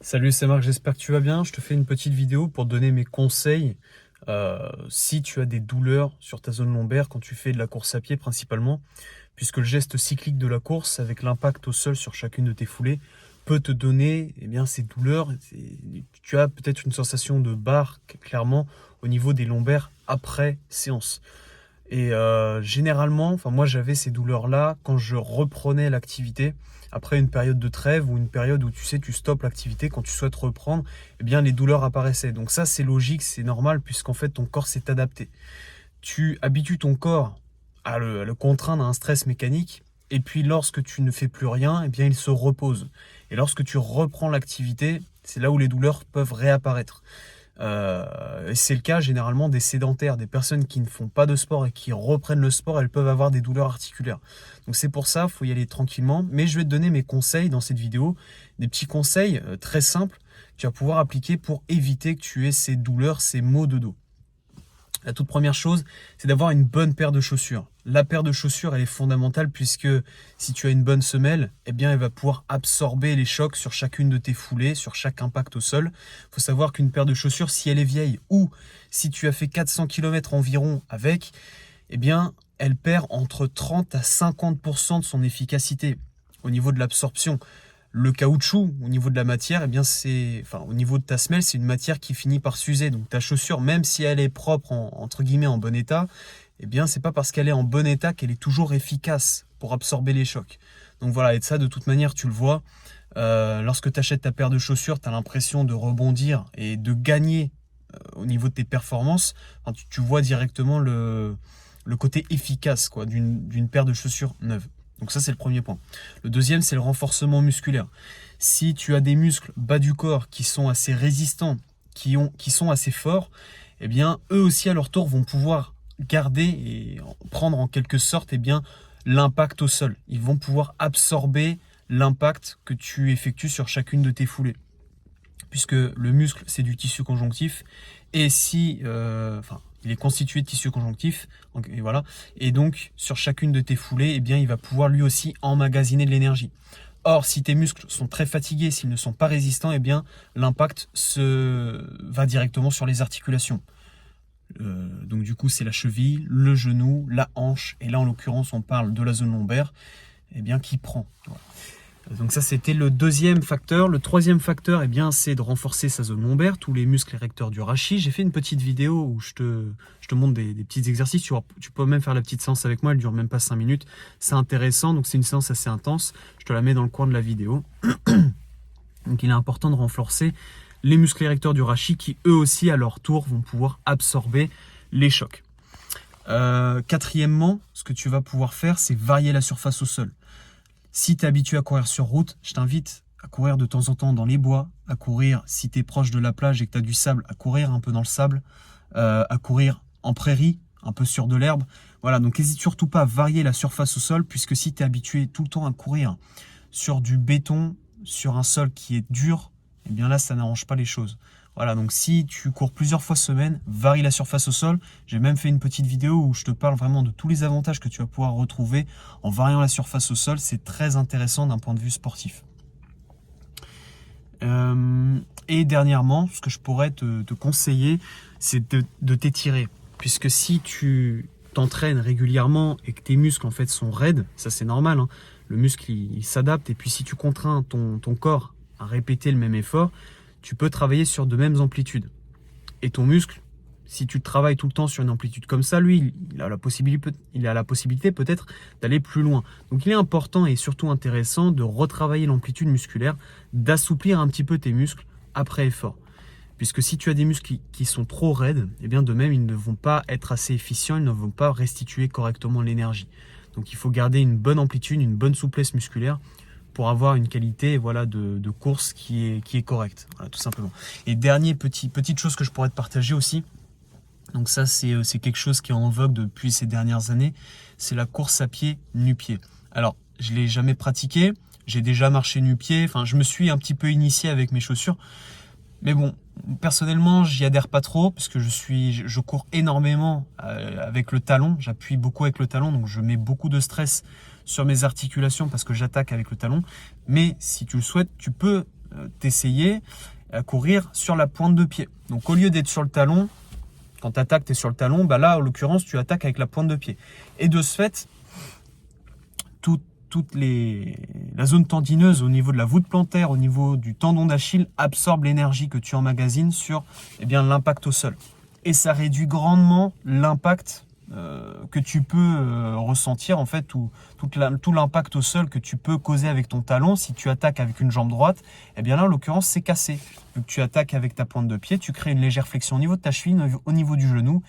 Salut, c'est Marc, j'espère que tu vas bien. Je te fais une petite vidéo pour te donner mes conseils si tu as des douleurs sur ta zone lombaire quand tu fais de la course à pied principalement, puisque le geste cyclique de la course avec l'impact au sol sur chacune de tes foulées peut te donner ces douleurs. Tu as peut-être une sensation de barre clairement au niveau des lombaires après séance. Et généralement, moi j'avais ces douleurs-là quand je reprenais l'activité. Après une période de trêve ou une période où tu stoppes l'activité, quand tu souhaites reprendre, les douleurs apparaissaient. Donc ça c'est logique, c'est normal puisqu'en fait ton corps s'est adapté. Tu habitues ton corps à le contraindre à un stress mécanique et puis lorsque tu ne fais plus rien, il se repose. Et lorsque tu reprends l'activité, c'est là où les douleurs peuvent réapparaître. Et c'est le cas généralement des sédentaires, des personnes qui ne font pas de sport et qui reprennent le sport, elles peuvent avoir des douleurs articulaires. Donc c'est pour ça, il faut y aller tranquillement. Mais je vais te donner mes conseils dans cette vidéo, des petits conseils très simples que tu vas pouvoir appliquer pour éviter que tu aies ces douleurs, ces maux de dos. La toute première chose, c'est d'avoir une bonne paire de chaussures. La paire de chaussures, elle est fondamentale puisque si tu as une bonne semelle, elle va pouvoir absorber les chocs sur chacune de tes foulées, sur chaque impact au sol. Il faut savoir qu'une paire de chaussures, si elle est vieille ou si tu as fait 400 km environ avec, elle perd entre 30 à 50% de son efficacité au niveau de l'absorption. Le caoutchouc, au niveau de la matière, au niveau de ta semelle, c'est une matière qui finit par s'user. Donc ta chaussure, même si elle est propre, entre guillemets, en bon état, c'est pas parce qu'elle est en bon état qu'elle est toujours efficace pour absorber les chocs. Donc voilà, et de ça, de toute manière, tu le vois, lorsque tu achètes ta paire de chaussures, tu as l'impression de rebondir et de gagner au niveau de tes performances. Enfin, tu vois directement le côté efficace d'une paire de chaussures neuves. Donc ça, c'est le premier point. Le deuxième, c'est le renforcement musculaire. Si tu as des muscles bas du corps qui sont assez résistants, qui sont assez forts, eux aussi, à leur tour, vont pouvoir garder et prendre en quelque sorte l'impact au sol. Ils vont pouvoir absorber l'impact que tu effectues sur chacune de tes foulées. Puisque le muscle, c'est du tissu conjonctif. Et il est constitué de tissu conjonctif, et voilà. Et donc, sur chacune de tes foulées, il va pouvoir lui aussi emmagasiner de l'énergie. Or, si tes muscles sont très fatigués, s'ils ne sont pas résistants, l'impact va directement sur les articulations. Donc du coup, c'est la cheville, le genou, la hanche, et là en l'occurrence, on parle de la zone lombaire, qui prend. Voilà. Donc ça, c'était le deuxième facteur. Le troisième facteur, c'est de renforcer sa zone lombaire, tous les muscles érecteurs du rachis. J'ai fait une petite vidéo où je te montre des petits exercices. Tu peux même faire la petite séance avec moi, elle dure même pas 5 minutes. C'est intéressant, donc c'est une séance assez intense. Je te la mets dans le coin de la vidéo. Donc il est important de renforcer les muscles érecteurs du rachis qui, eux aussi, à leur tour, vont pouvoir absorber les chocs. Quatrièmement, ce que tu vas pouvoir faire, c'est varier la surface au sol. Si tu es habitué à courir sur route, je t'invite à courir de temps en temps dans les bois, à courir si tu es proche de la plage et que tu as du sable, à courir un peu dans le sable, à courir en prairie, un peu sur de l'herbe. Voilà, donc n'hésite surtout pas à varier la surface au sol, puisque si tu es habitué tout le temps à courir sur du béton, sur un sol qui est dur, là, ça n'arrange pas les choses. Voilà, donc si tu cours plusieurs fois semaine, varie la surface au sol. J'ai même fait une petite vidéo où je te parle vraiment de tous les avantages que tu vas pouvoir retrouver en variant la surface au sol. C'est très intéressant d'un point de vue sportif. Et dernièrement, ce que je pourrais te conseiller, c'est de t'étirer. Puisque si tu t'entraînes régulièrement et que tes muscles en fait sont raides, ça c'est normal, hein. Le muscle il s'adapte, et puis si tu contrains ton corps à répéter le même effort, tu peux travailler sur de mêmes amplitudes. Et ton muscle, si tu travailles tout le temps sur une amplitude comme ça, lui, il a la possibilité peut-être d'aller plus loin. Donc il est important et surtout intéressant de retravailler l'amplitude musculaire, d'assouplir un petit peu tes muscles après effort. Puisque si tu as des muscles qui sont trop raides, de même, ils ne vont pas être assez efficients, ils ne vont pas restituer correctement l'énergie. Donc il faut garder une bonne amplitude, une bonne souplesse musculaire pour avoir une qualité de course qui est correcte, voilà, tout simplement. Et petite chose que je pourrais te partager aussi, donc ça c'est quelque chose qui est en vogue depuis ces dernières années, c'est la course à pied nu-pied. Alors je ne l'ai jamais pratiqué, j'ai déjà marché nu-pied, je me suis un petit peu initié avec mes chaussures, mais bon, personnellement, j'y adhère pas trop parce que je cours énormément avec le talon. J'appuie beaucoup avec le talon, donc je mets beaucoup de stress sur mes articulations parce que j'attaque avec le talon. Mais si tu le souhaites, tu peux t'essayer à courir sur la pointe de pied. Donc au lieu d'être sur le talon, quand tu attaques, tu es sur le talon, bah là, en l'occurrence, tu attaques avec la pointe de pied. Et de ce fait, la zone tendineuse au niveau de la voûte plantaire, au niveau du tendon d'Achille, absorbe l'énergie que tu emmagasines sur l'impact au sol. Et ça réduit grandement l'impact que tu peux ressentir, en fait, tout l'impact au sol que tu peux causer avec ton talon. Si tu attaques avec une jambe droite, là, en l'occurrence, c'est cassé. Vu que tu attaques avec ta pointe de pied, tu crées une légère flexion au niveau de ta cheville, au niveau du genou.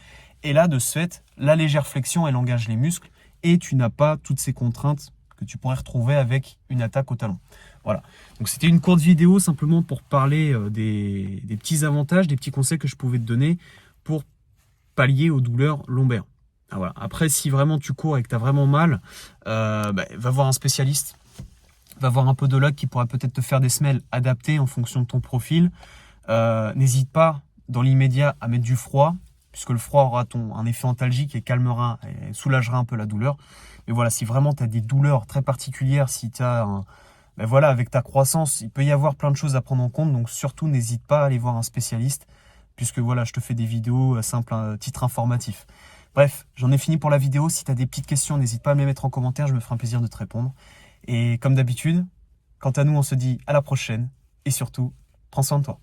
Et là, de ce fait, la légère flexion, elle engage les muscles et tu n'as pas toutes ces contraintes que tu pourrais retrouver avec une attaque au talon. Voilà. Donc, c'était une courte vidéo simplement pour parler des petits avantages, des petits conseils que je pouvais te donner pour pallier aux douleurs lombaires. Ah, voilà. Après, si vraiment tu cours et que tu as vraiment mal, va voir un spécialiste. Va voir un podologue qui pourra peut-être te faire des semelles adaptées en fonction de ton profil. N'hésite pas dans l'immédiat à mettre du froid, puisque le froid aura un effet antalgique et calmera et soulagera un peu la douleur. Mais voilà, si vraiment tu as des douleurs très particulières, si tu as avec ta croissance, il peut y avoir plein de choses à prendre en compte. Donc surtout, n'hésite pas à aller voir un spécialiste, puisque voilà, je te fais des vidéos simples à titre informatif. Bref, j'en ai fini pour la vidéo. Si tu as des petites questions, n'hésite pas à me les mettre en commentaire, je me ferai un plaisir de te répondre. Et comme d'habitude, quant à nous, on se dit à la prochaine et surtout, prends soin de toi.